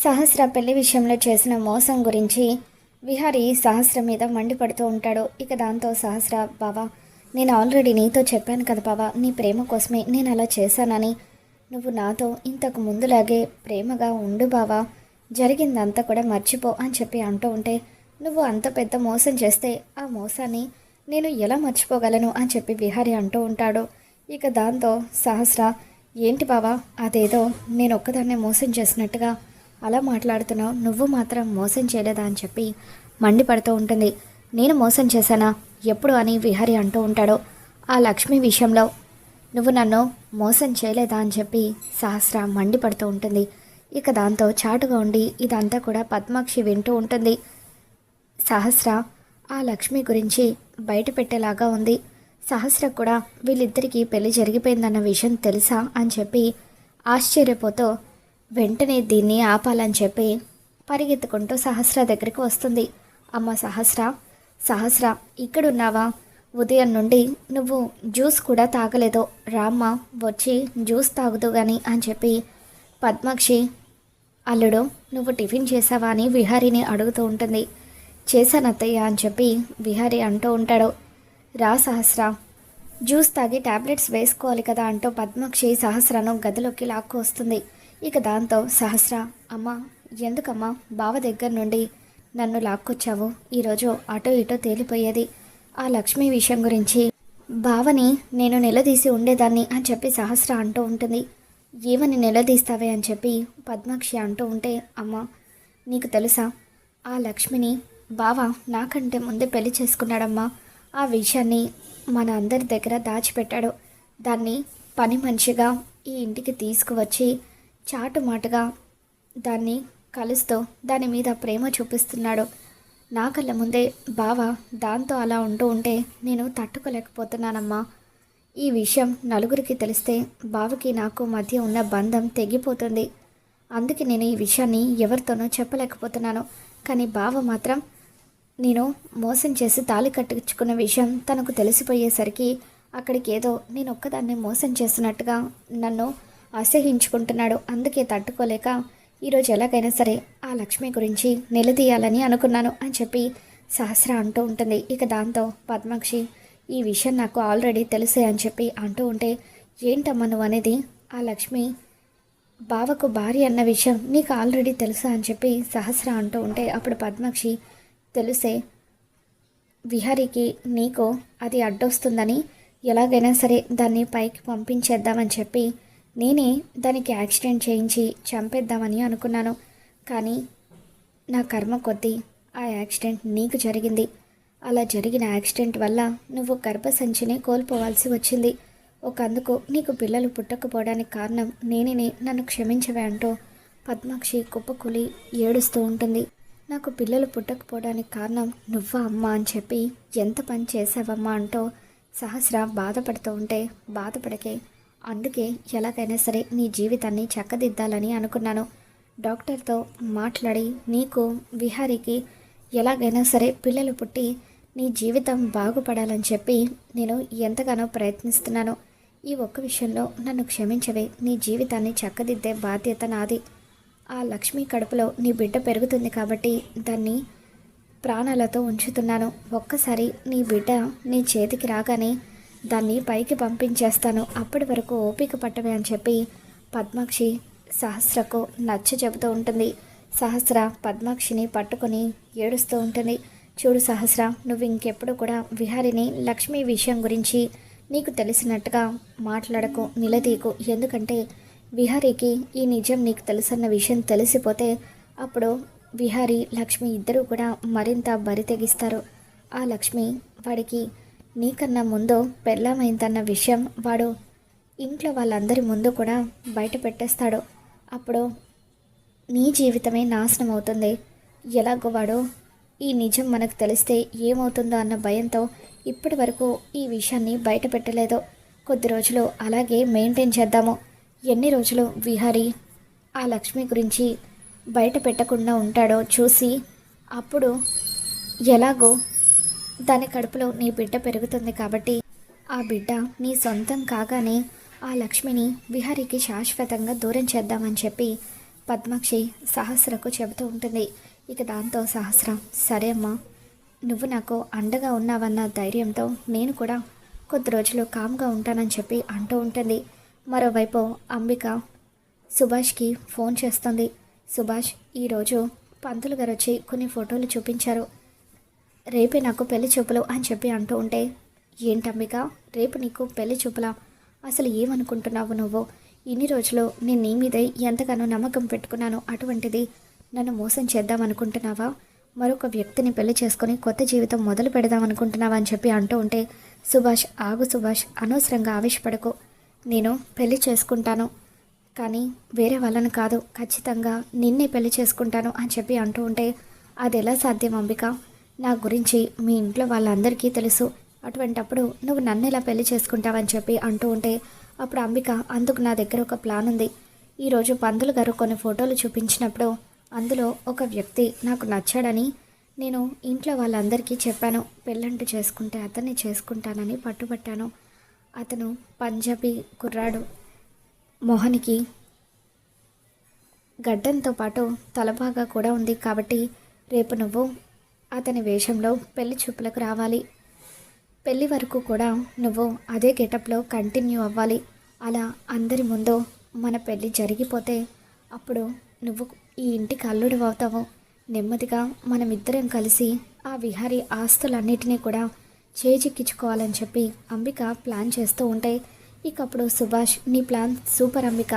సహస్ర పెళ్లి విషయంలో చేసిన మోసం గురించి విహారీ సహస్ర మీద మండిపడుతూ ఉంటాడు. ఇక దాంతో సహస్ర, బావా నేను ఆల్రెడీ నీతో చెప్పాను కదా బావా, నీ ప్రేమ కోసమే నేను అలా చేశానని. నువ్వు నాతో ఇంతకు ముందులాగే ప్రేమగా ఉండు బావా, జరిగిందంతా కూడా మర్చిపో అని చెప్పి అంటూ ఉంటే, నువ్వు అంత పెద్ద మోసం చేస్తే ఆ మోసాన్ని నేను ఎలా మర్చిపోగలను అని చెప్పి విహారీ అంటూ ఉంటాడు. ఇక దాంతో సహస్ర, ఏంటి బావా అదేదో నేను ఒక్కదాన్నే మోసం చేసినట్టుగా అలా మాట్లాడుతున్నావు, నువ్వు మాత్రం మోసం చేయలేదా అని చెప్పి మండిపడుతూ ఉంటుంది. నేను మోసం చేశానా ఎప్పుడు అని విహారీ అంటూ ఉంటాడు. ఆ లక్ష్మి విషయంలో నువ్వు నన్ను మోసం చేయలేదా అని చెప్పి సహస్ర మండిపడుతూ ఉంటుంది. ఇక దాంతో చాటుగా ఉండి ఇదంతా కూడా పద్మాక్షి వింటూ ఉంటుంది. సహస్ర ఆ లక్ష్మి గురించి బయట పెట్టేలాగా ఉంది. సహస్ర కూడా వీళ్ళిద్దరికీ పెళ్లి జరిగిపోయిందన్న విషయం తెలుసా అని చెప్పి ఆశ్చర్యపోతూ వెంటనే దీన్ని ఆపాలని చెప్పి పరిగెత్తుకుంటూ సహస్ర దగ్గరికి వస్తుంది. అమ్మ సహస్ర, సహస్ర ఇక్కడున్నావా? ఉదయం నుండి నువ్వు జ్యూస్ కూడా తాగలేదో, రామ్మ వచ్చి జ్యూస్ తాగుతూ గాని అని చెప్పి పద్మాక్షి, అల్లుడు నువ్వు టిఫిన్ చేసావా అని విహారీని అడుగుతూ ఉంటుంది. చేశానత్తయ్య అని చెప్పి విహారీ అంటూ ఉంటాడు. రా సహస్ర, జ్యూస్ తాగి టాబ్లెట్స్ వేసుకోవాలి కదా అంటూ పద్మాక్షి సహస్రను గదిలోకి లాక్కు వస్తుంది. ఇక దాంతో సహస్ర, అమ్మ ఎందుకమ్మా బావ దగ్గర నుండి నన్ను లాక్కొచ్చావు? ఈరోజు అటో ఇటో తేలిపోయేది. ఆ లక్ష్మి విషయం గురించి బావని నేను నిలదీసి ఉండేదాన్ని అని చెప్పి సహస్ర అంటూ ఉంటుంది. ఏమని నిలదీస్తావే అని చెప్పి పద్మాక్షి అంటూ ఉంటే, అమ్మ నీకు తెలుసా ఆ లక్ష్మిని బావ నాకంటే ముందే పెళ్లి చేసుకున్నాడమ్మా. ఆ విషయాన్ని మన అందరి దగ్గర దాచిపెట్టాడు. దాన్ని పని మనిషిగా ఈ ఇంటికి తీసుకువచ్చి చాటుమాటుగా దాన్ని కలుస్తూ దాని మీద ప్రేమ చూపిస్తున్నాడు. నా కళ్ళ ముందే బావ దాంతో అలా ఉంటూ ఉంటే నేను తట్టుకోలేకపోతున్నానమ్మా. ఈ విషయం నలుగురికి తెలిస్తే బావకి నాకు మధ్య ఉన్న బంధం తెగిపోతుంది. అందుకే నేను ఈ విషయాన్ని ఎవరితోనూ చెప్పలేకపోతున్నాను. కానీ బావ మాత్రం నేను మోసం చేసి తాళి కట్టించుకున్న విషయం తనకు తెలిసిపోయేసరికి అక్కడికి ఏదో నేను ఒక్కదాన్ని మోసం చేస్తున్నట్టుగా నన్ను అసహించుకుంటున్నాడు. అందుకే తట్టుకోలేక ఈరోజు ఎలాగైనా సరే ఆ లక్ష్మి గురించి నిలదీయాలని అనుకున్నాను అని చెప్పి సహస్ర అంటూ ఉంటుంది. ఇక దాంతో పద్మాక్షి, ఈ విషయం నాకు ఆల్రెడీ తెలిసే అని చెప్పి అంటూ ఉంటే, ఏంటమ్మా నువ్వు అనేది? ఆ లక్ష్మి బావకు భార్య అన్న విషయం నీకు ఆల్రెడీ తెలుసా అని చెప్పి సహస్ర అంటూ ఉంటే, అప్పుడు పద్మాక్షి, తెలుసే, విహారీకి నీకు అది అడ్డొస్తుందని ఎలాగైనా సరే దాన్ని పైకి పంపించేద్దామని చెప్పి నేనే దానికి యాక్సిడెంట్ చేయించి చంపేద్దామని అనుకున్నాను. కానీ నా కర్మ కొద్దీ ఆ యాక్సిడెంట్ నీకు జరిగింది. అలా జరిగిన యాక్సిడెంట్ వల్ల నువ్వు గర్భసంచిని కోల్పోవాల్సి వచ్చింది. ఒకందుకు నీకు పిల్లలు పుట్టకపోవడానికి కారణం నేనే, నన్ను క్షమించవే అంటూ పద్మాక్షి కుప్పకూలి ఏడుస్తూ ఉంటుంది. నాకు పిల్లలు పుట్టకపోవడానికి కారణం నువ్వా అమ్మ అని చెప్పి ఎంత పని చేసావమ్మా అంటూ సహస్ర బాధపడుతూ ఉంటే, బాధపడకే, అందుకే ఎలాగైనా సరే నీ జీవితాన్ని చక్కదిద్దాలని అనుకున్నాను. డాక్టర్తో మాట్లాడి నీకు విహారీకి ఎలాగైనా సరే పిల్లలు పుట్టి నీ జీవితం బాగుపడాలని చెప్పి నేను ఎంతగానో ప్రయత్నిస్తున్నాను. ఈ ఒక్క విషయంలో నన్ను క్షమించవే, నీ జీవితాన్ని చక్కదిద్దే బాధ్యత నాది. ఆ లక్ష్మి కడుపులో నీ బిడ్డ పెరుగుతుంది కాబట్టి దాన్ని ప్రాణాలతో ఉంచుతున్నాను. ఒక్కసారి నీ బిడ్డ నీ చేతికి రాగానే దాన్ని పైకి పంపించేస్తాను. అప్పటి వరకు ఓపిక పట్టవే అని చెప్పి పద్మాక్షి సహస్రకు నచ్చ చెబుతూ ఉంటుంది. సహస్ర పద్మాక్షిని పట్టుకొని ఏడుస్తూ ఉంటుంది. చూడు సహస్ర, నువ్వు ఇంకెప్పుడు కూడా విహారిని లక్ష్మి విషయం గురించి నీకు తెలిసినట్టుగా మాట్లాడకు, నిలదీకు. ఎందుకంటే విహారీకి ఈ నిజం నీకు తెలుసన్న విషయం తెలిసిపోతే అప్పుడు విహారీ లక్ష్మి ఇద్దరూ కూడా మరింత బరి తెగిస్తారు. ఆ లక్ష్మి వాడికి నీకన్నా ముందు పెళ్ళామైందన్న విషయం వాడు ఇంట్లో వాళ్ళందరి ముందు కూడా బయట పెట్టేస్తాడు. అప్పుడు నీ జీవితమే నాశనం అవుతుంది. ఎలాగో వాడు ఈ నిజం మనకు తెలిస్తే ఏమవుతుందో అన్న భయంతో ఇప్పటి వరకు ఈ విషయాన్ని బయట పెట్టలేదు. కొద్ది రోజులు అలాగే మెయింటైన్ చేద్దాము. ఎన్ని రోజులు విహారీ ఆ లక్ష్మి గురించి బయట పెట్టకుండా ఉంటాడో చూసి అప్పుడు ఎలాగో దాని కడుపులో నీ బిడ్డ పెరుగుతుంది కాబట్టి ఆ బిడ్డ నీ సొంతం కాగానే ఆ లక్ష్మిని విహారీకి శాశ్వతంగా దూరం చేద్దామని చెప్పి పద్మాక్షి సహస్రకు చెబుతూ ఉంటుంది. ఇక దాంతో సహస్ర, సరే అమ్మా, నువ్వు నాకు అండగా ఉన్నావన్న ధైర్యంతో నేను కూడా కొద్ది రోజులు కామ్గా ఉంటానని చెప్పి అంటూ ఉంటుంది. మరోవైపు అంబిక సుభాష్కి ఫోన్ చేస్తుంది. సుభాష్, ఈరోజు పంతులు గారు వచ్చి కొన్ని ఫోటోలు చూపించారు. రేపే నాకు పెళ్లి చూపులు అని చెప్పి అంటూ ఉంటే, ఏంటంబిక, రేపు నీకు పెళ్లి చూపులా? అసలు ఏమనుకుంటున్నావు నువ్వు? ఇన్ని రోజులు నేను నీ మీదే ఎంతగానో నమ్మకం పెట్టుకున్నాను. అటువంటిది నన్ను మోసం చేద్దామనుకుంటున్నావా? మరొక వ్యక్తిని పెళ్లి చేసుకుని కొత్త జీవితం మొదలు పెడదామనుకుంటున్నావా అని చెప్పి అంటూ ఉంటే, సుభాష్, ఆగు సుభాష్, అనవసరంగా ఆవేశపడకు. నేను పెళ్లి చేసుకుంటాను, కానీ వేరే వాళ్ళని కాదు, ఖచ్చితంగా నిన్నే పెళ్లి చేసుకుంటాను అని చెప్పి అంటూ ఉంటే, అది ఎలా సాధ్యం అంబిక? నా గురించి మీ ఇంట్లో వాళ్ళందరికీ తెలుసు. అటువంటప్పుడు నువ్వు నన్ను ఎలా పెళ్లి చేసుకుంటావని చెప్పి అంటూ ఉంటే, అప్పుడు అంబిక, అందుకు నా దగ్గర ఒక ప్లాన్ ఉంది. ఈరోజు పంతులు గారు కొన్ని ఫోటోలు చూపించినప్పుడు అందులో ఒక వ్యక్తి నాకు నచ్చాడని నేను ఇంట్లో వాళ్ళందరికీ చెప్పాను. పెళ్ళంటూ చేసుకుంటే అతన్ని చేసుకుంటానని పట్టుబట్టాను. అతను పంజాబీ కుర్రాడు, మొహనికి గడ్డంతో పాటు తలబాగా కూడా ఉంది. కాబట్టి రేపు నువ్వు అతని వేషంలో పెళ్లి చూపులకు రావాలి. పెళ్లి వరకు కూడా నువ్వు అదే గెటప్లో కంటిన్యూ అవ్వాలి. అలా అందరి ముందు మన పెళ్ళి జరిగిపోతే అప్పుడు నువ్వు ఈ ఇంటికి అల్లుడు అవుతావు. నెమ్మదిగా మనమిద్దరం కలిసి ఆ విహారీ ఆస్తులన్నిటినీ కూడా చేజిక్కించుకోవాలని చెప్పి అంబిక ప్లాన్ చేస్తూ ఉంటే, ఇక అప్పుడు సుభాష్, నీ ప్లాన్ సూపర్ అంబిక.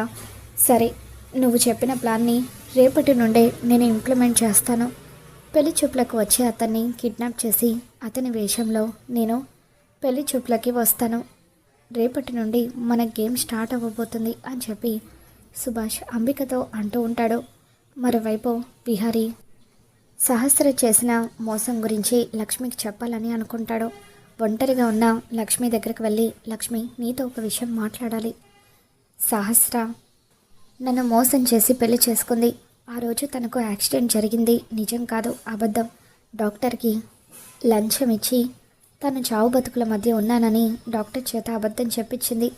సరే, నువ్వు చెప్పిన ప్లాన్ని రేపటి నుండే నేను ఇంప్లిమెంట్ చేస్తాను. పెళ్లి చూపులకు వచ్చే అతన్ని కిడ్నాప్ చేసి అతని వేషంలో నేను పెళ్లి చూపులకి వస్తాను. రేపటి నుండి మన గేమ్ స్టార్ట్ అవ్వబోతుంది అని చెప్పి సుభాష్ అంబికతో అంటూ ఉంటాడు. మరోవైపు విహారీ సహస్ర చేసిన మోసం గురించి లక్ష్మికి చెప్పాలని అనుకుంటాడు. ఒంటరిగా ఉన్న లక్ష్మి దగ్గరికి వెళ్ళి, లక్ష్మి, నీతో ఒక విషయం మాట్లాడాలి. సహస్ర నన్ను మోసం చేసి పెళ్లి చేసుకుంది. ఆ రోజు తనకు యాక్సిడెంట్ జరిగింది, నిజం కాదు, అబద్ధం. డాక్టర్కి లంచం ఇచ్చి తను చావు బతుకుల మధ్య ఉన్నానని డాక్టర్ చేత అబద్ధం చెప్పించింది.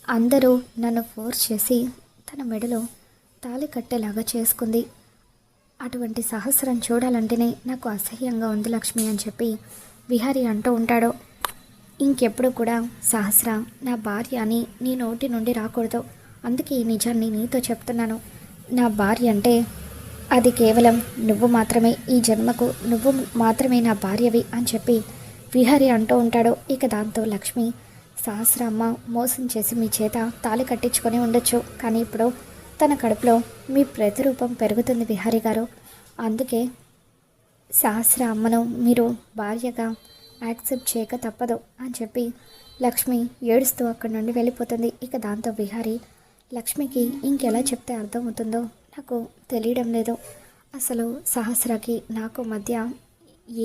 అందరూ నన్ను ఫోర్స్ చేసి తన మెడలో తాళి కట్టేలాగా చేసుకుంది. అటువంటి సహస్రం చూడాలంటేనే నాకు అసహ్యంగా ఉంది లక్ష్మి అని చెప్పి విహారీ అంటూ ఉంటాడు. ఇంకెప్పుడు కూడా సహస్ర నా భార్య అని నీ నోటి నుండి రాకూడదు. అందుకే ఈ నిజాన్ని నీతో చెప్తున్నాను. నా భార్య అంటే అది కేవలం నువ్వు మాత్రమే. ఈ జన్మకు నువ్వు మాత్రమే నా భార్యవి అని చెప్పి విహారీ అంటూ ఉంటాడు. ఇక దాంతో లక్ష్మి, సహస్ర అమ్మ మోసం చేసి మీ చేత తాళి కట్టించుకొని ఉండొచ్చు, కానీ ఇప్పుడు తన కడుపులో మీ ప్రతిరూపం పెరుగుతుంది విహారీ గారు. అందుకే సహస్ర అమ్మను మీరు భార్యగా యాక్సెప్ట్ చేయక తప్పదు అని చెప్పి లక్ష్మి ఏడుస్తూ అక్కడి నుండి వెళ్ళిపోతుంది. ఇక దాంతో విహారీ, లక్ష్మికి ఇంకెలా చెప్తే అర్థమవుతుందో నాకు తెలియడం లేదు. అసలు సహస్రకి నాకు మధ్య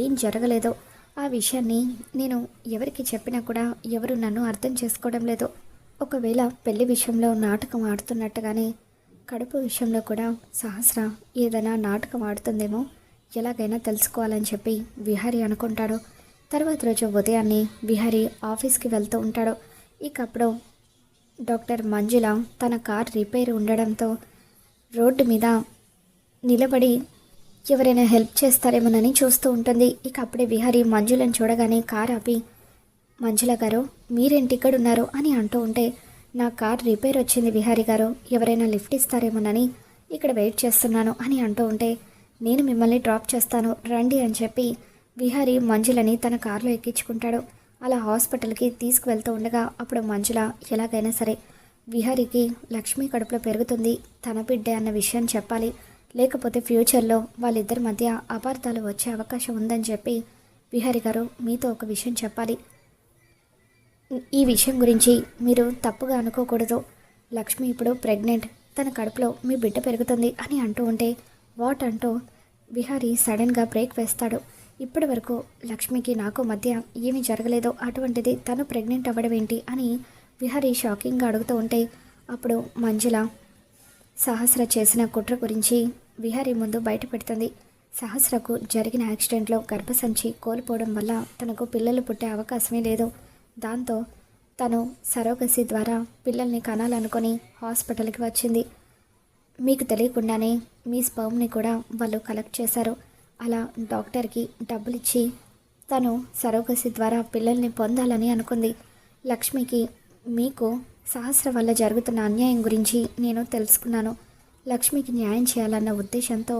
ఏం జరగలేదో ఆ విషయాన్ని నేను ఎవరికి చెప్పినా కూడా ఎవరు నన్ను అర్థం చేసుకోవడం లేదు. ఒకవేళ పెళ్లి విషయంలో నాటకం ఆడుతున్నట్టుగానే కడుపు విషయంలో కూడా సహస్ర ఏదైనా నాటకం ఆడుతుందేమో, ఎలాగైనా తెలుసుకోవాలని చెప్పి విహారీ అనుకుంటాడు. తర్వాత రోజు ఉదయాన్నే విహారీ ఆఫీస్కి వెళ్తూ ఉంటాడు. ఇక అప్పుడు డాక్టర్ మంజుల తన కార్ రిపేర్ ఉండడంతో రోడ్డు మీద నిలబడి ఎవరైనా హెల్ప్ చేస్తారేమోనని చూస్తూ ఉంటుంది. ఇక అప్పుడే విహారీ మంజులను చూడగానే కార్ ఆపి, మంజుల గారు మీరేంటి ఇక్కడ ఉన్నారు అని అంటూ ఉంటే, నా కార్ రిపేర్ వచ్చింది విహారీ గారు, ఎవరైనా లిఫ్ట్ ఇస్తారేమోనని ఇక్కడ వెయిట్ చేస్తున్నాను అని అంటూ ఉంటే, నేను మిమ్మల్ని డ్రాప్ చేస్తాను రండి అని చెప్పి విహారీ మంజులని తన కారులో ఎక్కించుకుంటాడు. అలా హాస్పిటల్కి తీసుకువెళ్తూ ఉండగా అప్పుడు మంజుల ఎలాగైనా సరే విహారీకి లక్ష్మి కడుపులో పెరుగుతుంది, తన బిడ్డే అన్న విషయం చెప్పాలి, లేకపోతే ఫ్యూచర్లో వాళ్ళిద్దరి మధ్య అపార్థాలు వచ్చే అవకాశం ఉందని చెప్పి, విహారీ గారు మీతో ఒక విషయం చెప్పాలి, ఈ విషయం గురించి మీరు తప్పుగా అనుకోకూడదు. లక్ష్మి ఇప్పుడు ప్రెగ్నెంట్, తన కడుపులో మీ బిడ్డ పెరుగుతుంది అని అంటూ ఉంటే, వాట్ అంటూ విహారీ సడన్గా బ్రేక్ వేస్తాడు. ఇప్పటి వరకు లక్ష్మికి నాకు మధ్య ఏమీ జరగలేదో, అటువంటిది తను ప్రెగ్నెంట్ అవ్వడం ఏంటి అని విహారీ షాకింగ్గా అడుగుతూ ఉంటే, అప్పుడు మంజుల సహస్ర చేసిన కుట్ర గురించి విహారీ ముందు బయట పెడుతుంది. సహస్రకు జరిగిన యాక్సిడెంట్లో గర్భసంచి కోల్పోవడం వల్ల తనకు పిల్లలు పుట్టే అవకాశమే లేదు. దాంతో తను సరోగసి ద్వారా పిల్లల్ని కనాలనుకొని హాస్పిటల్కి వచ్చింది. మీకు తెలియకుండానే మీ స్పర్మ్ని కూడా వాళ్ళు కలెక్ట్ చేశారు. అలా డాక్టర్కి డబ్బులిచ్చి తను సరోగసి ద్వారా పిల్లల్ని పొందాలని అనుకుంది. లక్ష్మికి మీకు సహస్ర వల్ల జరుగుతున్న అన్యాయం గురించి నేను తెలుసుకున్నాను. లక్ష్మికి న్యాయం చేయాలన్న ఉద్దేశంతో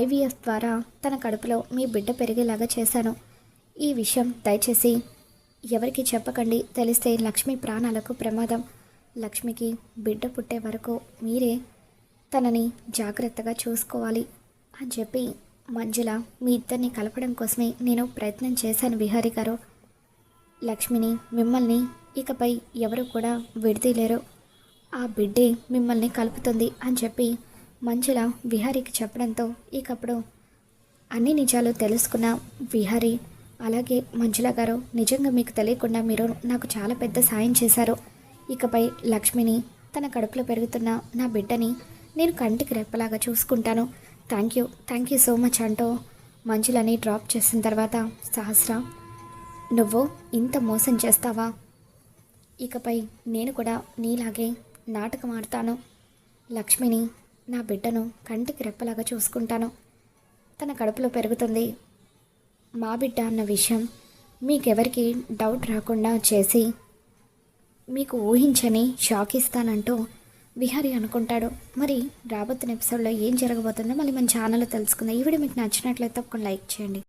ఐవీఎఫ్ ద్వారా తన కడుపులో మీ బిడ్డ పెరిగేలాగా చేశాను. ఈ విషయం దయచేసి ఎవరికి చెప్పకండి. తెలిస్తే లక్ష్మి ప్రాణాలకు ప్రమాదం. లక్ష్మికి బిడ్డ పుట్టే వరకు మీరే తనని జాగ్రత్తగా చూసుకోవాలి అని చెప్పి మంజుల మీ ఇద్దరిని కలపడం కోసమే నేను ప్రయత్నం చేశాను విహారీ గారు. లక్ష్మిని మిమ్మల్ని ఇకపై ఎవరు కూడా విడదీయలేరు. ఆ బిడ్డే మిమ్మల్ని కలుపుతుంది అని చెప్పి మంజుల విహారీకి చెప్పడంతో ఇకప్పుడు అన్ని నిజాలు తెలుసుకున్న విహారీ, అలాగే మంజుల గారు, నిజంగా మీకు తెలియకుండా మీరు నాకు చాలా పెద్ద సాయం చేశారు. ఇకపై లక్ష్మిని, తన కడుపులో పెరుగుతున్న నా బిడ్డని నేను కంటికి రెప్పలాగా చూసుకుంటాను. థ్యాంక్ యూ సో మచ్ అంటూ మంజులని డ్రాప్ చేసిన తర్వాత సహస్ర, నువ్వు ఇంత మోసం చేస్తావా? ఇకపై నేను కూడా నీలాగే నాటకం ఆడతాను. లక్ష్మిని, నా బిడ్డను కంటికి రెప్పలాగా చూసుకుంటాను. తన కడుపులో పెరుగుతుంది మా బిడ్డ అన్న విషయం మీకెవరికి డౌట్ రాకుండా చేసి మీకు ఊహించని షాక్ ఇస్తానంటూ విహారీ అనుకుంటాడు. మరి రాబోతున్న ఎపిసోడ్లో ఏం జరగబోతుందో మళ్ళీ మన ఛానల్లో తెలుసుకుందాం. ఈ వీడియో మీకు నచ్చినట్లయితే ఒక లైక్ చేయండి.